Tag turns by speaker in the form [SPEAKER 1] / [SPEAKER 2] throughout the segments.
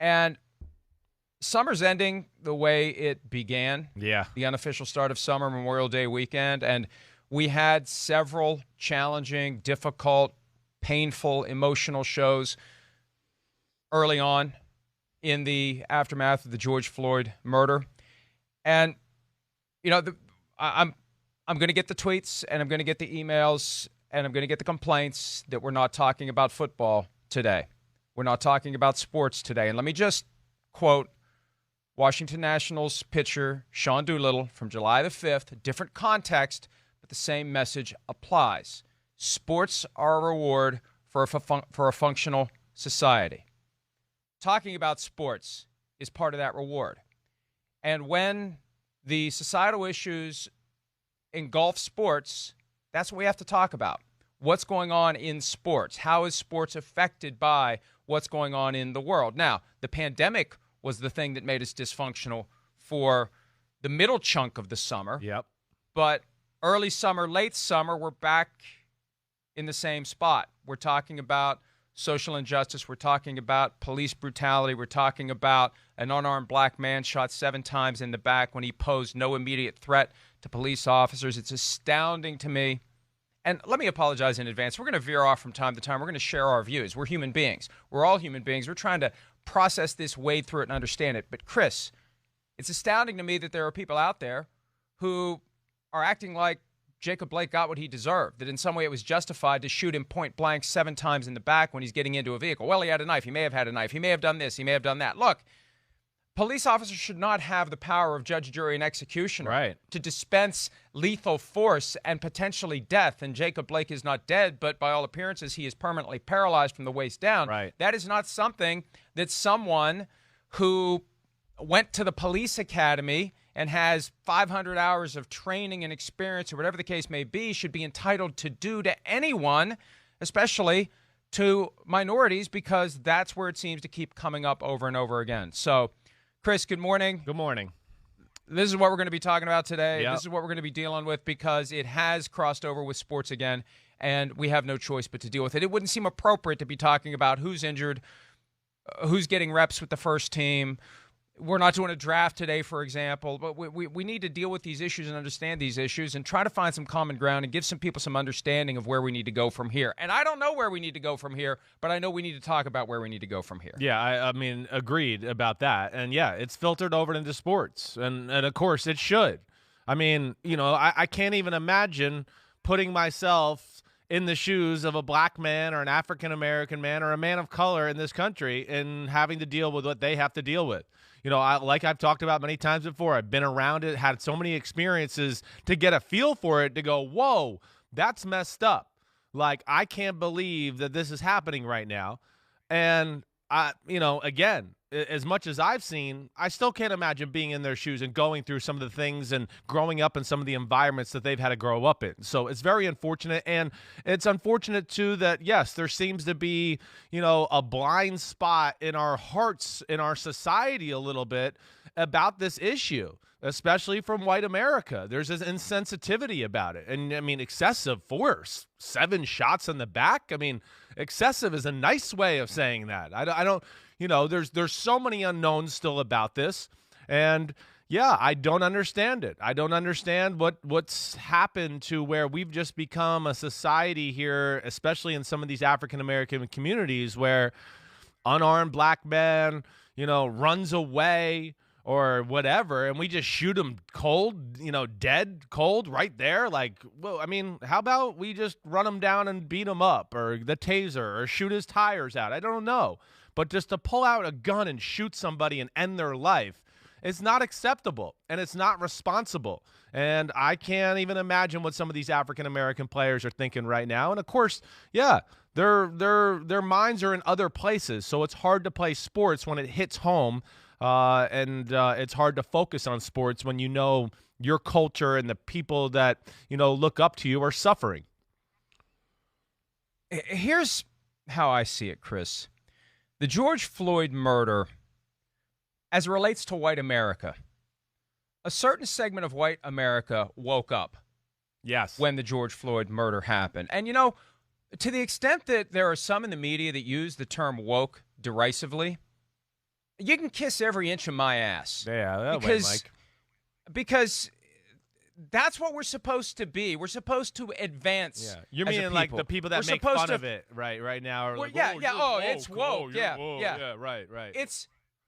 [SPEAKER 1] And summer's ending the way it began.
[SPEAKER 2] Yeah.
[SPEAKER 1] The unofficial start of summer, Memorial Day weekend. And we had several challenging, difficult, painful, emotional shows early on in the aftermath of the George Floyd murder. And, I'm going to get the tweets and I'm going to get the emails and I'm going to get the complaints that we're not talking about football today. We're not talking about sports today. And let me just quote Washington Nationals pitcher Sean Doolittle from July the 5th, different context, but the same message applies. Sports are a reward for a functional society. Talking about sports is part of that reward. And when the societal issues engulf sports, that's what we have to talk about. What's going on in sports? How is sports affected by what's going on in the world? Now, the pandemic was the thing that made us dysfunctional for the middle chunk of the summer.
[SPEAKER 2] Yep.
[SPEAKER 1] But early summer, late summer, we're back in the same spot. We're talking about social injustice. We're talking about police brutality. We're talking about an unarmed black man shot 7 times in the back when he posed no immediate threat to police officers. It's astounding to me. And let me apologize in advance. We're going to veer off from time to time. We're going to share our views. We're human beings. We're all human beings. We're trying to process this, wade through it, and understand it. But, Chris, it's astounding to me that there are people out there who are acting like Jacob Blake got what he deserved, that in some way it was justified to shoot him point blank 7 times in the back when he's getting into a vehicle. Well, he had a knife. He may have had a knife. He may have done this. He may have done that. Look, police officers should not have the power of judge, jury, and executioner to dispense lethal force and potentially death. And Jacob Blake is not dead, but by all appearances, he is permanently paralyzed from the waist down.
[SPEAKER 2] Right.
[SPEAKER 1] That is not something that someone who went to the police academy and has 500 hours of training and experience or whatever the case may be should be entitled to do to anyone, especially to minorities, because that's where it seems to keep coming up over and over again. So, Chris, good morning.
[SPEAKER 2] Good morning.
[SPEAKER 1] This is what we're going to be talking about today.
[SPEAKER 2] Yep.
[SPEAKER 1] This is what we're going to be dealing with because it has crossed over with sports again, and we have no choice but to deal with it. It wouldn't seem appropriate to be talking about who's injured, who's getting reps with the first team. We're not doing a draft today, for example, but we need to deal with these issues and understand these issues and try to find some common ground and give some people some understanding of where we need to go from here. And I don't know where we need to go from here, but I know we need to talk about where we need to go from here.
[SPEAKER 2] Yeah, I mean, agreed about that. And, yeah, it's filtered over into sports. And of course, it should. I mean, I can't even imagine putting myself in the shoes of a black man or an African-American man or a man of color in this country and having to deal with what they have to deal with. Like I've talked about many times before, I've been around it, had so many experiences to get a feel for it, to go, whoa, that's messed up. Like, I can't believe that this is happening right now. And, again, as much as I've seen, I still can't imagine being in their shoes and going through some of the things and growing up in some of the environments that they've had to grow up in. So it's very unfortunate. And it's unfortunate, too, that, yes, there seems to be, a blind spot in our hearts, in our society a little bit about this issue, especially from white America. There's this insensitivity about it. And, I mean, excessive force, 7 shots in the back. I mean, excessive is a nice way of saying that. I don't. There's so many unknowns still about this. And, yeah, I don't understand it. I don't understand what's happened to where we've just become a society here, especially in some of these African-American communities where unarmed black man, runs away or whatever, and we just shoot him cold, dead cold right there. Like, well, I mean, how about we just run him down and beat him up, or the taser, or shoot his tires out? I don't know. But just to pull out a gun and shoot somebody and end their life, it's not acceptable, and it's not responsible. And I can't even imagine what some of these African-American players are thinking right now. And, of course, yeah, their minds are in other places, so it's hard to play sports when it hits home, and it's hard to focus on sports when your culture and the people that, look up to you are suffering.
[SPEAKER 1] Here's how I see it, Chris. The George Floyd murder, as it relates to white America, a certain segment of white America woke up.
[SPEAKER 2] Yes.
[SPEAKER 1] When the George Floyd murder happened. And, to the extent that there are some in the media that use the term woke derisively, you can kiss every inch of my ass.
[SPEAKER 2] Yeah, that way, Mike.
[SPEAKER 1] Because that's what we're supposed to be. We're supposed to advance.
[SPEAKER 2] Yeah, you're meaning like the people that make fun of it right now. Are like,
[SPEAKER 1] it's woke. Yeah,
[SPEAKER 2] right.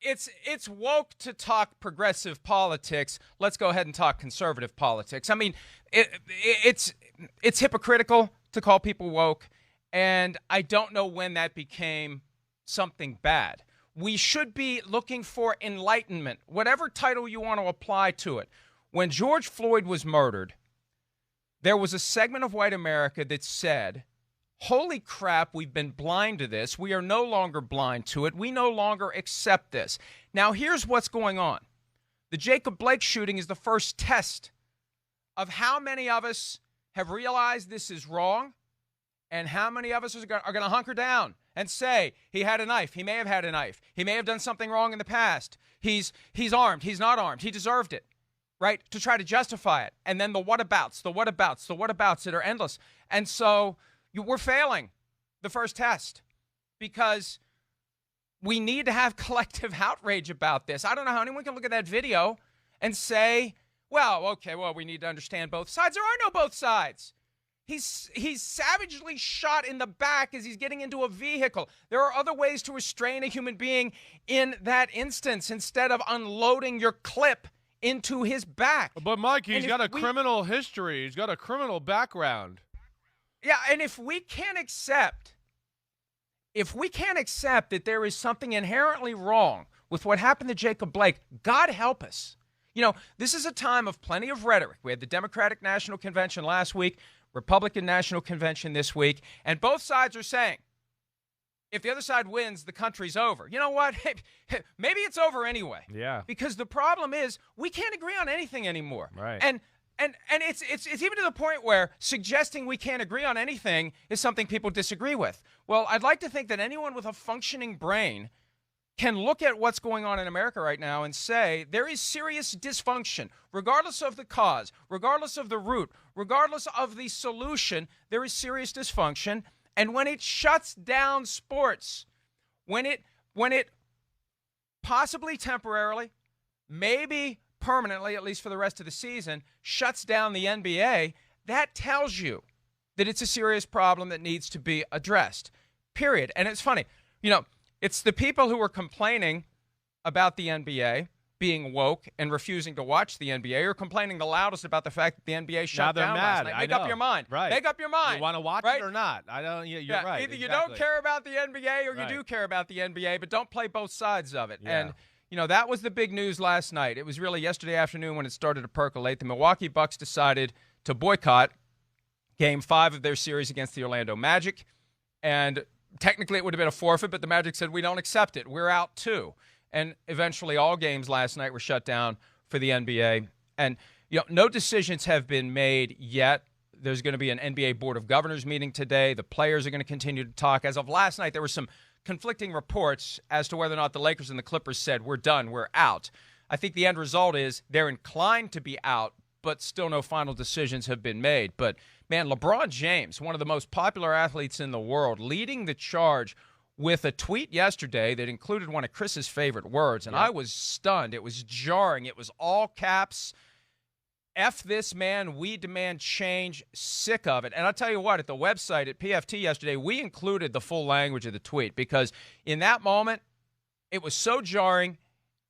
[SPEAKER 1] It's woke to talk progressive politics. Let's go ahead and talk conservative politics. I mean, it's hypocritical to call people woke, and I don't know when that became something bad. We should be looking for enlightenment, whatever title you want to apply to it. When George Floyd was murdered, there was a segment of white America that said, holy crap, we've been blind to this. We are no longer blind to it. We no longer accept this. Now, here's what's going on. The Jacob Blake shooting is the first test of how many of us have realized this is wrong and how many of us are going to hunker down and say, he had a knife. He may have had a knife. He may have done something wrong in the past. He's armed. He's not armed. He deserved it. Right, to try to justify it. And then the whatabouts that are endless. And so we're failing the first test because we need to have collective outrage about this. I don't know how anyone can look at that video and say, well, we need to understand both sides. There are no both sides. He's savagely shot in the back as he's getting into a vehicle. There are other ways to restrain a human being in that instance instead of unloading your clip into his back.
[SPEAKER 2] But Mike, he's got a criminal history. He's got a criminal background.
[SPEAKER 1] Yeah, and if we can't accept that there is something inherently wrong with what happened to Jacob Blake, God help us. You know, this is a time of plenty of rhetoric. We had the Democratic National Convention last week, Republican National Convention this week, and both sides are saying, if the other side wins, the country's over. You know what? Maybe it's over anyway.
[SPEAKER 2] Yeah.
[SPEAKER 1] Because the problem is we can't agree on anything anymore.
[SPEAKER 2] Right.
[SPEAKER 1] And it's even to the point where suggesting we can't agree on anything is something people disagree with. Well, I'd like to think that anyone with a functioning brain can look at what's going on in America right now and say there is serious dysfunction, regardless of the cause, regardless of the root, regardless of the solution, there is serious dysfunction. And when it shuts down sports, when it possibly temporarily, maybe permanently, at least for the rest of the season, shuts down the NBA, that tells you that it's a serious problem that needs to be addressed, period. And it's funny, you know, it's the people who are complaining about the NBA being woke and refusing to watch the NBA are complaining the loudest about the fact that the NBA shut down last night. Make up your mind.
[SPEAKER 2] Right.
[SPEAKER 1] Make up your mind.
[SPEAKER 2] You want to watch it or not? I don't. You're right.
[SPEAKER 1] Either you don't care about the NBA or you do care about the NBA, but don't play both sides of it.
[SPEAKER 2] Yeah.
[SPEAKER 1] And, you know, that was the big news last night. It was really yesterday afternoon when it started to percolate. The Milwaukee Bucks decided to boycott Game 5 of their series against the Orlando Magic. And technically it would have been a forfeit, but the Magic said, we don't accept it. We're out too. And eventually all games last night were shut down for the NBA. And, you know, no decisions have been made yet. There's going to be an NBA Board of Governors meeting today. The players are going to continue to talk. As of last night, there were some conflicting reports as to whether or not the Lakers and the Clippers said, we're done, we're out. I think the end result is they're inclined to be out, but still no final decisions have been made. But, man, LeBron James, one of the most popular athletes in the world, leading the charge with a tweet yesterday that included one of Chris's favorite words, and I was stunned. It was jarring. It was all caps. F this man, we demand change, sick of it. And I'll tell you what, at the website at PFT yesterday, we included the full language of the tweet because in that moment, it was so jarring,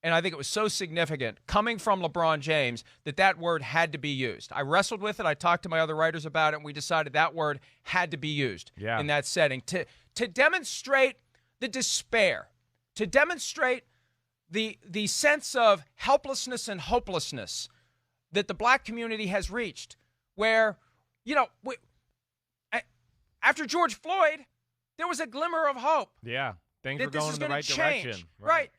[SPEAKER 1] and I think it was so significant coming from LeBron James that word had to be used. I wrestled with it. I talked to my other writers about it, and we decided that word had to be used in that setting to demonstrate the despair, to demonstrate the sense of helplessness and hopelessness that the black community has reached, where, you know, after George Floyd, there was a glimmer of hope.
[SPEAKER 2] Yeah, things were going in the right direction.
[SPEAKER 1] Right.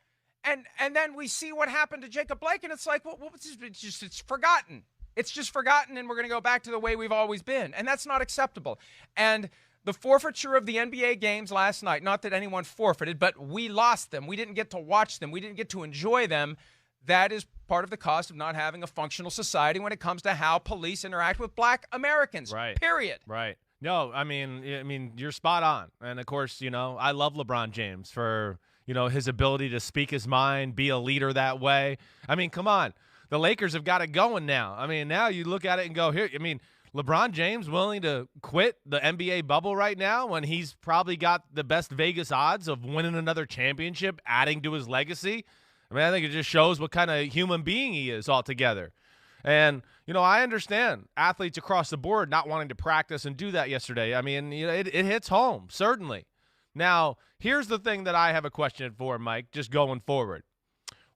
[SPEAKER 1] And then we see what happened to Jacob Blake, and it's like, well, it's forgotten. It's just forgotten, and we're going to go back to the way we've always been. And that's not acceptable. And the forfeiture of the NBA games last night, not that anyone forfeited, but we lost them. We didn't get to watch them. We didn't get to enjoy them. That is part of the cost of not having a functional society when it comes to how police interact with black Americans.
[SPEAKER 2] Right.
[SPEAKER 1] Period.
[SPEAKER 2] Right. No, I mean, you're spot on. And of course, you know, I love LeBron James for his ability to speak his mind, be a leader that way. I mean, come on. The Lakers have got it going now. I mean, now you look at it and go, here, I mean, LeBron James willing to quit the NBA bubble right now when he's probably got the best Vegas odds of winning another championship, adding to his legacy. I mean, I think it just shows what kind of human being he is altogether. And, I understand athletes across the board not wanting to practice and do that yesterday. I mean, it hits home, certainly. Now, here's the thing that I have a question for, Mike, just going forward.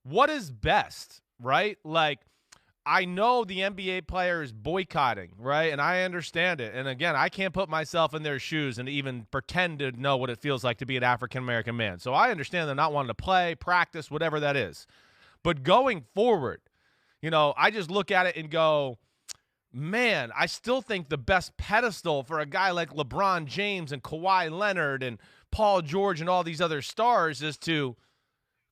[SPEAKER 2] What is best, right? Like, I know the NBA player is boycotting, right? And I understand it. And again, I can't put myself in their shoes and even pretend to know what it feels like to be an African-American man. So I understand them not wanting to play, practice, whatever that is. But going forward, I just look at it and go, man, I still think the best pedestal for a guy like LeBron James and Kawhi Leonard and Paul George and all these other stars is to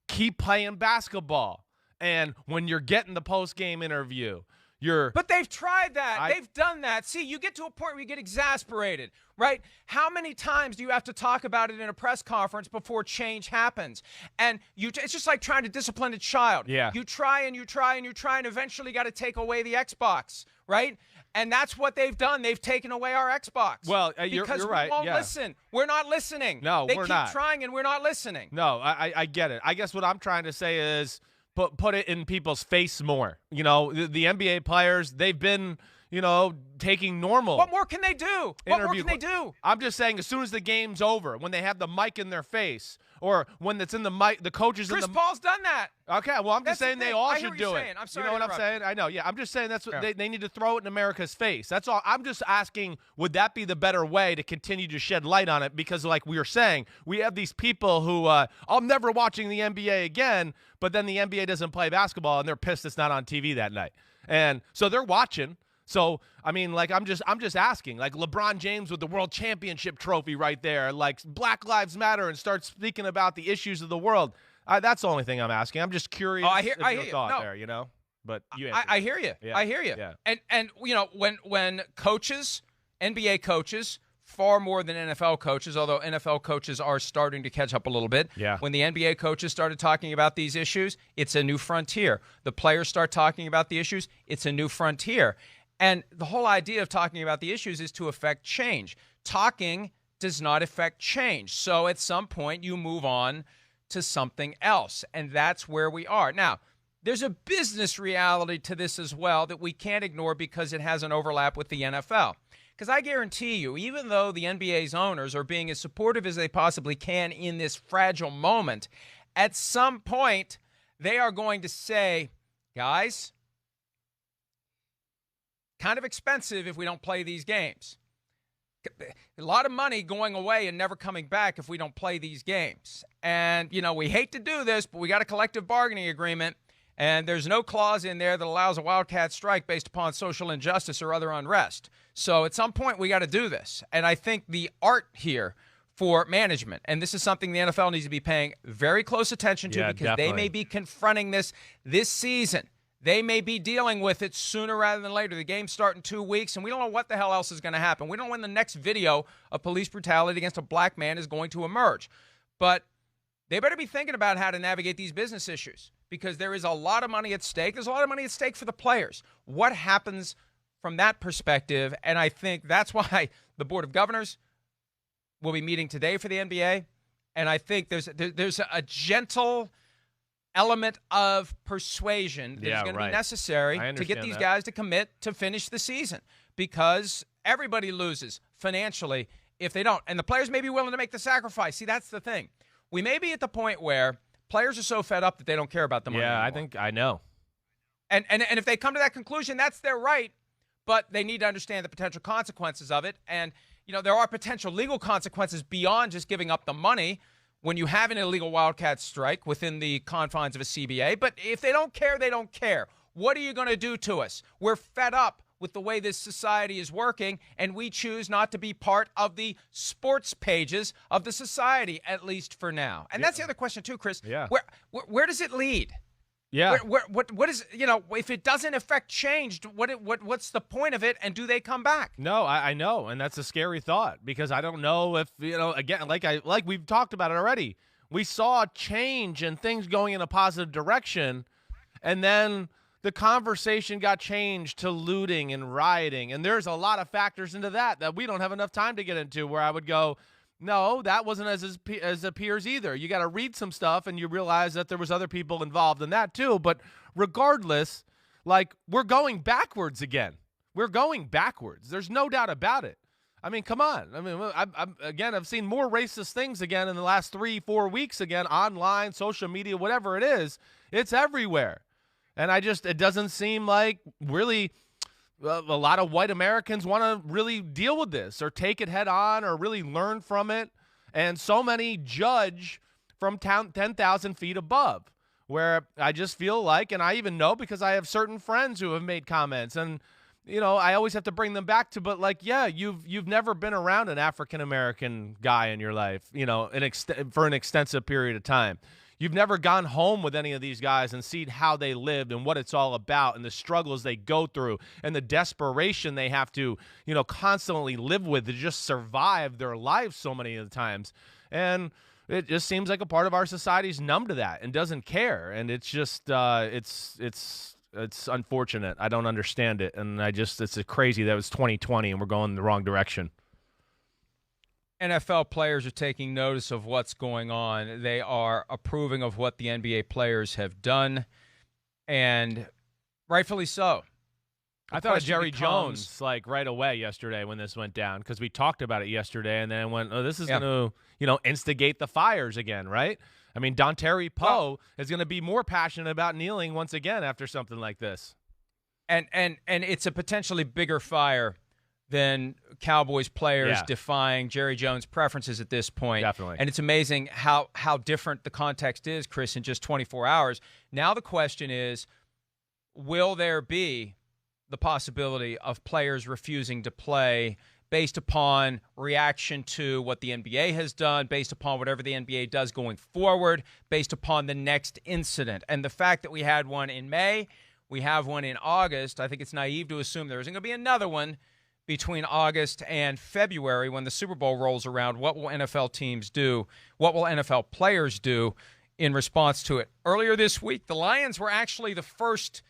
[SPEAKER 2] keep playing basketball. And when you're getting the post-game interview,
[SPEAKER 1] But they've tried that. They've done that. See, you get to a point where you get exasperated, right? How many times do you have to talk about it in a press conference before change happens? And it's just like trying to discipline a child.
[SPEAKER 2] Yeah.
[SPEAKER 1] You try and you try and you try, and eventually got to take away the Xbox, right? And that's what they've done. They've taken away our Xbox.
[SPEAKER 2] Well, you're
[SPEAKER 1] because
[SPEAKER 2] right.
[SPEAKER 1] we won't
[SPEAKER 2] Yeah.
[SPEAKER 1] listen. We're not listening.
[SPEAKER 2] No,
[SPEAKER 1] they
[SPEAKER 2] we're
[SPEAKER 1] keep
[SPEAKER 2] not.
[SPEAKER 1] trying, and we're not listening.
[SPEAKER 2] No, I get it. I guess what I'm trying to say is put it in people's face more. The NBA players, they've been, taking normal.
[SPEAKER 1] What more can they do? What more can they do?
[SPEAKER 2] I'm just saying, as soon as the game's over, when they have the mic in their face, or when it's in the mic, the coaches in the.
[SPEAKER 1] Chris Paul's done that.
[SPEAKER 2] Okay, well, I'm just saying they all should do it.
[SPEAKER 1] I'm sorry.
[SPEAKER 2] You know what I'm saying? I know. Yeah, I'm just saying that's what they need to throw it in America's face. That's all. I'm just asking, would that be the better way to continue to shed light on it? Because, like we were saying, we have these people who I'm never watching the NBA again, but then the NBA doesn't play basketball and they're pissed it's not on TV that night, and so they're watching. So, I mean, like, I'm just asking, like, LeBron James with the world championship trophy right there, like, Black Lives Matter, and start speaking about the issues of the world. That's the only thing I'm asking. I'm just curious.
[SPEAKER 1] I hear
[SPEAKER 2] your thought there, But you answered.
[SPEAKER 1] I hear you.
[SPEAKER 2] Yeah.
[SPEAKER 1] I hear you.
[SPEAKER 2] Yeah.
[SPEAKER 1] And when coaches, NBA coaches, far more than NFL coaches, although NFL coaches are starting to catch up a little bit.
[SPEAKER 2] Yeah.
[SPEAKER 1] When the NBA coaches started talking about these issues, it's a new frontier. The players start talking about the issues, it's a new frontier. And the whole idea of talking about the issues is to affect change. Talking does not affect change. So at some point, you move on to something else. And that's where we are. Now, there's a business reality to this as well that we can't ignore because it has an overlap with the NFL. Because I guarantee you, even though the NBA's owners are being as supportive as they possibly can in this fragile moment, at some point, they are going to say, guys, kind of expensive if we don't play these games. A lot of money going away and never coming back if we don't play these games. And, we hate to do this, but we got a collective bargaining agreement, and there's no clause in there that allows a wildcat strike based upon social injustice or other unrest. So at some point, we got to do this. And I think the art here for management, and this is something the NFL needs to be paying very close attention to because
[SPEAKER 2] definitely.
[SPEAKER 1] they may be confronting this season. They may be dealing with it sooner rather than later. The games start in 2 weeks, and we don't know what the hell else is going to happen. We don't know when the next video of police brutality against a black man is going to emerge. But they better be thinking about how to navigate these business issues because there is a lot of money at stake. There's a lot of money at stake for the players. What happens from that perspective? And I think that's why the Board of Governors will be meeting today for the NBA. And I think there's a gentle element of persuasion that is going to be necessary to get these guys to commit to finish the season because everybody loses financially if they don't. And the players may be willing to make the sacrifice. See, that's the thing. We may be at the point where players are so fed up that they don't care about the money anymore.
[SPEAKER 2] I think I know.
[SPEAKER 1] And if they come to that conclusion, that's their right, but they need to understand the potential consequences of it. And, there are potential legal consequences beyond just giving up the money when you have an illegal wildcat strike within the confines of a CBA. But if they don't care, they don't care. What are you going to do to us? We're fed up with the way this society is working, and we choose not to be part of the sports pages of the society, at least for now. And that's the other question, too, Chris.
[SPEAKER 2] Yeah.
[SPEAKER 1] Where does it lead?
[SPEAKER 2] Yeah.
[SPEAKER 1] What is, if it doesn't affect change, what's the point of it, and do they come back?
[SPEAKER 2] No, I know, and that's a scary thought because I don't know if, again, like we've talked about it already, we saw change and things going in a positive direction, and then the conversation got changed to looting and rioting. And there's a lot of factors into that we don't have enough time to get into, where I would go, no, that wasn't as appears either. You got to read some stuff and you realize that there was other people involved in that too. But regardless, like, we're going backwards again. We're going backwards. There's no doubt about it. I mean, come on. I mean, I've seen more racist things again in the last 3-4 weeks again, online, social media, whatever it is. It's everywhere. And it doesn't seem like really a lot of white Americans want to really deal with this or take it head on or really learn from it. And so many judge from 10,000 feet above, where I just feel like, and I even know because I have certain friends who have made comments, and I always have to bring them back to, but like, yeah, you've never been around an African-American guy in your life, for an extensive period of time. You've never gone home with any of these guys and seen how they lived and what it's all about and the struggles they go through and the desperation they have to, constantly live with to just survive their lives so many of the times. And it just seems like a part of our society's numb to that and doesn't care. And it's just, it's unfortunate. I don't understand it. And it's crazy that it was 2020 and we're going in the wrong direction.
[SPEAKER 1] NFL players are taking notice of what's going on. They are approving of what the NBA players have done, and rightfully so.
[SPEAKER 2] I thought of Jerry Jones right away yesterday when this went down, because we talked about it yesterday, and then I went, oh, this is going to, instigate the fires again, right? I mean, Dontari Poe is going to be more passionate about kneeling once again after something like this.
[SPEAKER 1] And it's a potentially bigger fire than Cowboys players defying Jerry Jones' preferences at this point.
[SPEAKER 2] Definitely.
[SPEAKER 1] And it's amazing how different the context is, Chris, in just 24 hours. Now the question is, will there be the possibility of players refusing to play based upon reaction to what the NBA has done, based upon whatever the NBA does going forward, based upon the next incident? And the fact that we had one in May, we have one in August, I think it's naive to assume there isn't going to be another one between August and February when the Super Bowl rolls around. What will NFL teams do? What will NFL players do in response to it? Earlier this week, the Lions were actually the first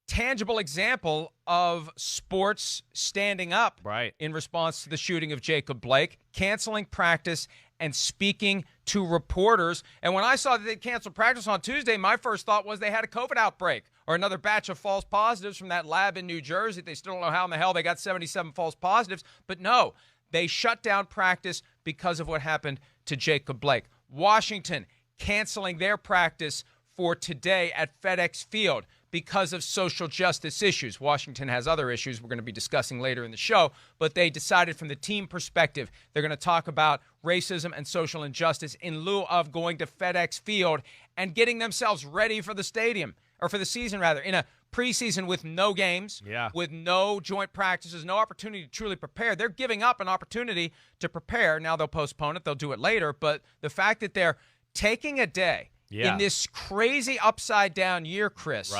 [SPEAKER 1] tangible example of sports standing up in response to the shooting of Jacob Blake, canceling practice and speaking to reporters. And when I saw that they canceled practice on Tuesday, my first thought was they had a COVID outbreak or another batch of false positives from that lab in New Jersey. They still don't know how in the hell they got 77 false positives. But no, they shut down practice because of what happened to Jacob Blake. Washington canceling their practice for today at FedEx Field because of social justice issues. Washington has other issues we're going to be discussing later in the show, but they decided from the team perspective they're going to talk about racism and social injustice in lieu of going to FedEx Field and getting themselves ready for the stadium, or for the season rather, in a preseason with no games, with no joint practices, no opportunity to truly prepare. They're giving up an opportunity to prepare. Now they'll postpone it, they'll do it later, but the fact that they're taking a day in this crazy upside-down year, Chris,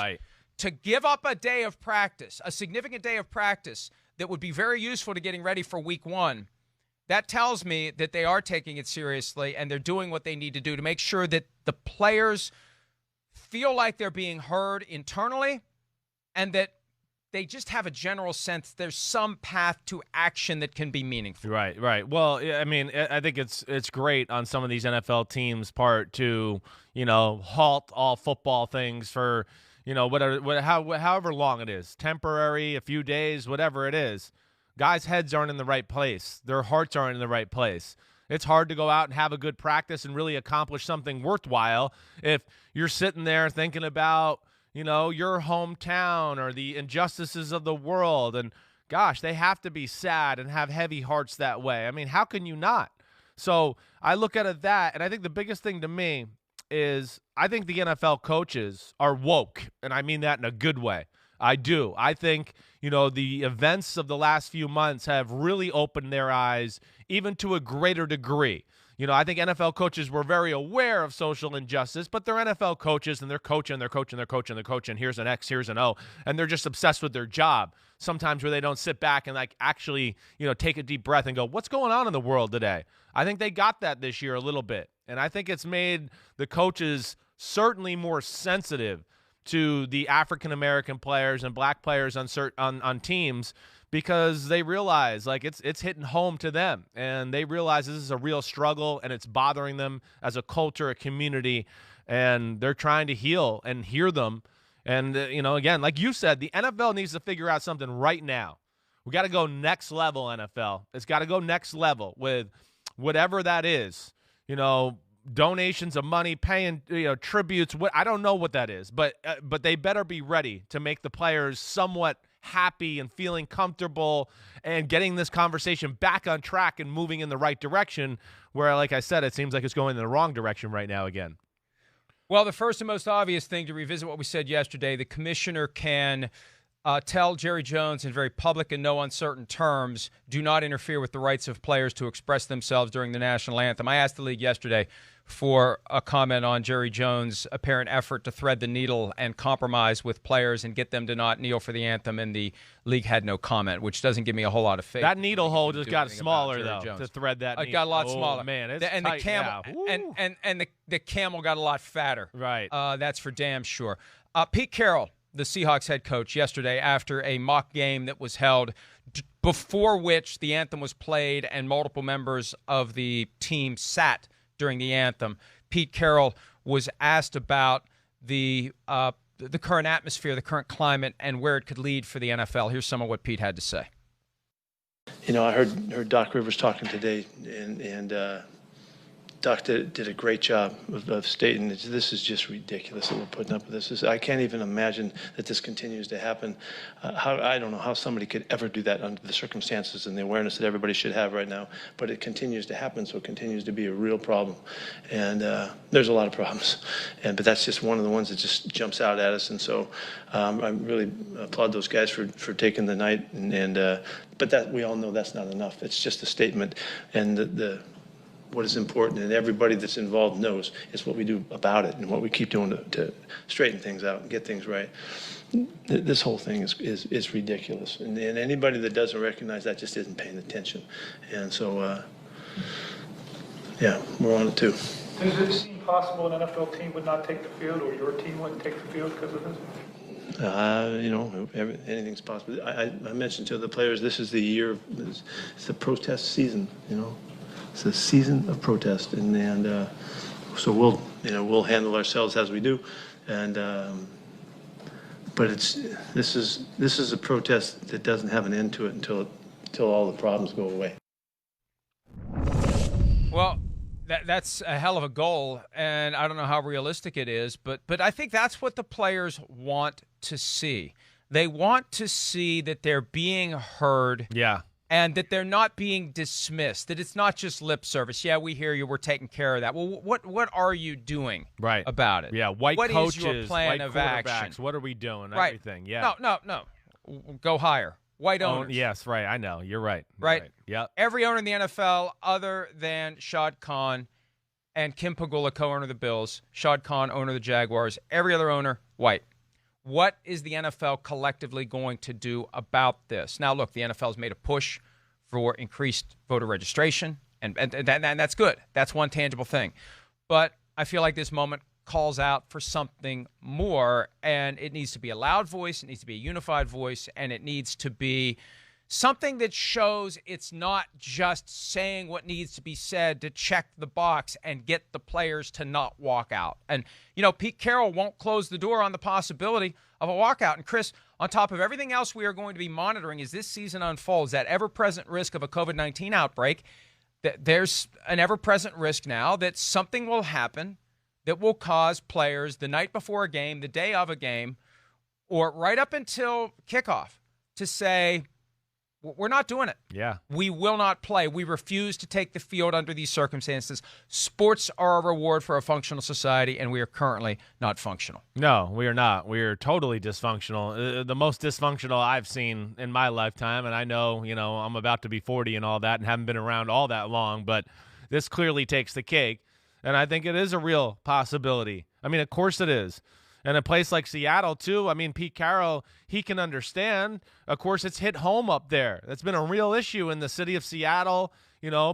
[SPEAKER 1] to give up a day of practice, a significant day of practice that would be very useful to getting ready for week one, that tells me that they are taking it seriously and they're doing what they need to do to make sure that the players feel like they're being heard internally and that they just have a general sense there's some path to action that can be meaningful.
[SPEAKER 2] Right. Well, I mean, I think it's great on some of these NFL teams' part to, halt all football things for, however long it is, temporary, a few days, whatever it is. Guys' heads aren't in the right place. Their hearts aren't in the right place. It's hard to go out and have a good practice and really accomplish something worthwhile if you're sitting there thinking about, your hometown or the injustices of the world. And gosh, they have to be sad and have heavy hearts that way. I mean, how can you not? So I look at it that, and I think the biggest thing to me is I think the NFL coaches are woke, and I mean that in a good way. I do. I think, the events of the last few months have really opened their eyes even to a greater degree. I think NFL coaches were very aware of social injustice, but they're NFL coaches and they're coaching. Here's an X, here's an O, and they're just obsessed with their job. Sometimes where they don't sit back and actually, take a deep breath and go, what's going on in the world today? I think they got that this year a little bit. And I think it's made the coaches certainly more sensitive to the African-American players and black players on teams, because they realize, like, it's hitting home to them, and they realize this is a real struggle and it's bothering them as a culture, a community, and they're trying to heal and hear them. And, again, like you said, the NFL needs to figure out something right now. We got to go next level, NFL. It's got to go next level with whatever that is, donations of money, paying, tributes. I don't know what that is, but they better be ready to make the players somewhat happy and feeling comfortable and getting this conversation back on track and moving in the right direction, where, like I said, it seems like it's going in the wrong direction right now again.
[SPEAKER 1] Well, the first and most obvious thing, to revisit what we said yesterday, the commissioner can tell Jerry Jones in very public and no uncertain terms, do not interfere with the rights of players to express themselves during the national anthem. I asked the league yesterday for a comment on Jerry Jones' apparent effort to thread the needle and compromise with players and get them to not kneel for the anthem, and the league had no comment, which doesn't give me a whole lot of faith.
[SPEAKER 2] That needle hole just got smaller, though, to thread that needle.
[SPEAKER 1] It got a lot smaller.
[SPEAKER 2] Man, it's
[SPEAKER 1] and
[SPEAKER 2] tight
[SPEAKER 1] the camel
[SPEAKER 2] now.
[SPEAKER 1] and the camel got a lot fatter.
[SPEAKER 2] Right.
[SPEAKER 1] That's for damn sure. Pete Carroll, the Seahawks head coach, yesterday after a mock game that was held before which the anthem was played and multiple members of the team sat during the anthem, Pete Carroll was asked about the current atmosphere, the current climate, and where it could lead for the NFL. Here's some of what Pete had to say.
[SPEAKER 3] I heard Doc Rivers talking today, and Doc did a great job of stating that this is just ridiculous that we're putting up with this. I can't even imagine that this continues to happen. I don't know how somebody could ever do that under the circumstances and the awareness that everybody should have right now, but it continues to happen, so it continues to be a real problem. And there's a lot of problems, but that's just one of the ones that just jumps out at us. And so I really applaud those guys for taking the night, but that we all know that's not enough. It's just a statement, and what is important, and everybody that's involved knows, is what we do about it and what we keep doing to straighten things out and get things right. This whole thing is ridiculous, and anybody that doesn't recognize that just isn't paying attention. And so, we're on it too.
[SPEAKER 4] Does it seem possible an NFL team would not take the field, or your team wouldn't take the field because of this?
[SPEAKER 3] Anything's possible. I mentioned to the players, this is the year, it's the protest season, It's a season of protest, and so we'll handle ourselves as we do, but this is a protest that doesn't have an end to it until all the problems go away.
[SPEAKER 1] Well, that's a hell of a goal, and I don't know how realistic it is, but I think that's what the players want to see. They want to see that they're being heard.
[SPEAKER 2] Yeah.
[SPEAKER 1] And that they're not being dismissed, that it's not just lip service. Yeah, we hear you. We're taking care of that. Well, what are you doing about it?
[SPEAKER 2] Yeah, white
[SPEAKER 1] what
[SPEAKER 2] coaches,
[SPEAKER 1] is your plan
[SPEAKER 2] white
[SPEAKER 1] of
[SPEAKER 2] quarterbacks,
[SPEAKER 1] action?
[SPEAKER 2] what are we doing?
[SPEAKER 1] Right.
[SPEAKER 2] Everything, yeah.
[SPEAKER 1] No. Go higher. White owners.
[SPEAKER 2] Yes, right. I know. You're right.
[SPEAKER 1] Right?
[SPEAKER 2] Yep.
[SPEAKER 1] Every owner in the NFL other than Shad Khan and Kim Pegula, co-owner of the Bills, Shad Khan, owner of the Jaguars, every other owner, white. What is the NFL collectively going to do about this? Now, look, the NFL's made a push for increased voter registration, and that's good. That's one tangible thing. But I feel like this moment calls out for something more, and it needs to be a loud voice, it needs to be a unified voice, and it needs to be something that shows it's not just saying what needs to be said to check the box and get the players to not walk out. And, Pete Carroll won't close the door on the possibility of a walkout. And, Chris, on top of everything else we are going to be monitoring as this season unfolds, that ever-present risk of a COVID-19 outbreak, there's an ever-present risk now that something will happen that will cause players the night before a game, the day of a game, or right up until kickoff to say, we're not doing it.
[SPEAKER 2] Yeah.
[SPEAKER 1] We will not play. We refuse to take the field under these circumstances. Sports are a reward for a functional society, and we are currently not functional.
[SPEAKER 2] No, we are not. We are totally dysfunctional. The most dysfunctional I've seen in my lifetime, and I know, I'm about to be 40 and all that and haven't been around all that long, but this clearly takes the cake, and I think it is a real possibility. I mean, of course it is. And a place like Seattle, too, I mean, Pete Carroll, he can understand. Of course, it's hit home up there. That's been a real issue in the city of Seattle,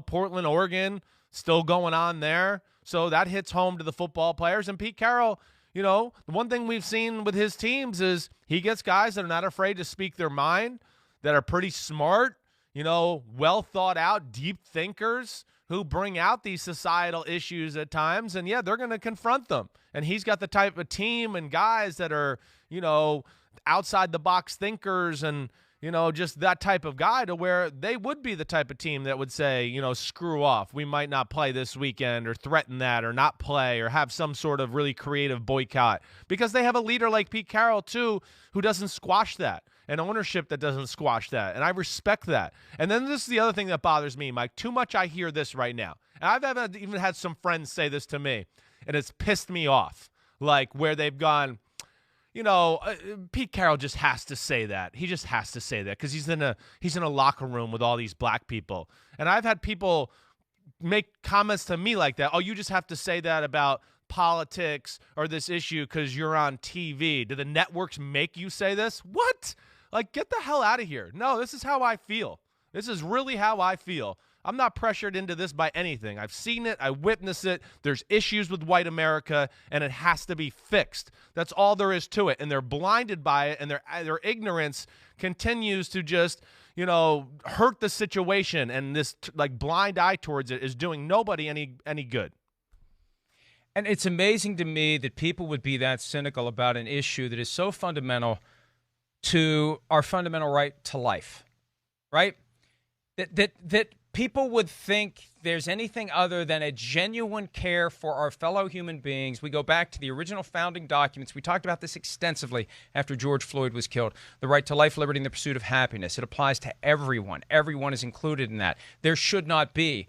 [SPEAKER 2] Portland, Oregon, still going on there. So that hits home to the football players. And Pete Carroll, the one thing we've seen with his teams is he gets guys that are not afraid to speak their mind, that are pretty smart, well thought out, deep thinkers who bring out these societal issues at times. And, yeah, they're going to confront them. And he's got the type of team and guys that are, outside the box thinkers and, just that type of guy to where they would be the type of team that would say, screw off. We might not play this weekend or threaten that or not play or have some sort of really creative boycott because they have a leader like Pete Carroll, too, who doesn't squash that, and ownership that doesn't squash that. And I respect that. And then this is the other thing that bothers me, Mike. Too much I hear this right now. And I've even had some friends say this to me, and it's pissed me off, like where they've gone, Pete Carroll just has to say that. He just has to say that because he's in a locker room with all these black people. And I've had people make comments to me like that. Oh, you just have to say that about politics or this issue because you're on TV. Do the networks make you say this? What? Like, get the hell out of here. No, this is how I feel. This is really how I feel. I'm not pressured into this by anything. I've seen it. I witnessed it. There's issues with white America, and it has to be fixed. That's all there is to it. And they're blinded by it, and their ignorance continues to just, hurt the situation. And this blind eye towards it is doing nobody any good.
[SPEAKER 1] And it's amazing to me that people would be that cynical about an issue that is so fundamental to our fundamental right to life, right? That people would think there's anything other than a genuine care for our fellow human beings. We go back to the original founding documents. We talked about this extensively after George Floyd was killed. The right to life, liberty, and the pursuit of happiness. It applies to everyone. Everyone is included in that. There should not be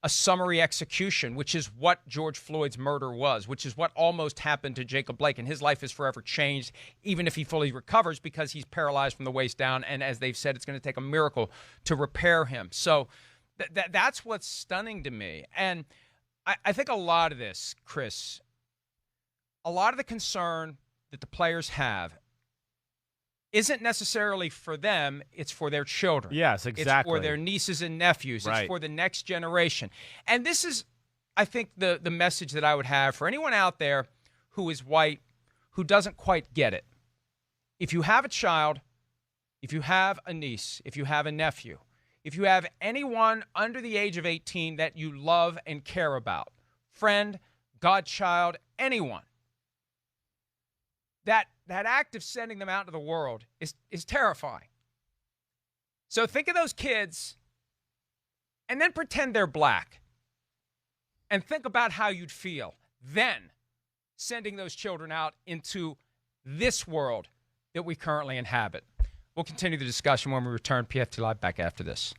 [SPEAKER 1] a summary execution, which is what George Floyd's murder was, which is what almost happened to Jacob Blake. And his life is forever changed, even if he fully recovers, because he's paralyzed from the waist down. And as they've said, it's going to take a miracle to repair him. So that's what's stunning to me. And I think a lot of this, Chris, a lot of the concern that the players have isn't necessarily for them, it's for their children.
[SPEAKER 2] Yes, exactly.
[SPEAKER 1] It's for their nieces and nephews.
[SPEAKER 2] Right.
[SPEAKER 1] It's for the next generation. And this is, I think, the message that I would have for anyone out there who is white, who doesn't quite get it. If you have a child, if you have a niece, if you have a nephew, if you have anyone under the age of 18 that you love and care about, friend, godchild, anyone, that act of sending them out into the world is terrifying. So think of those kids and then pretend they're black and think about how you'd feel then sending those children out into this world that we currently inhabit. We'll continue the discussion when we return. PFT Live back after this.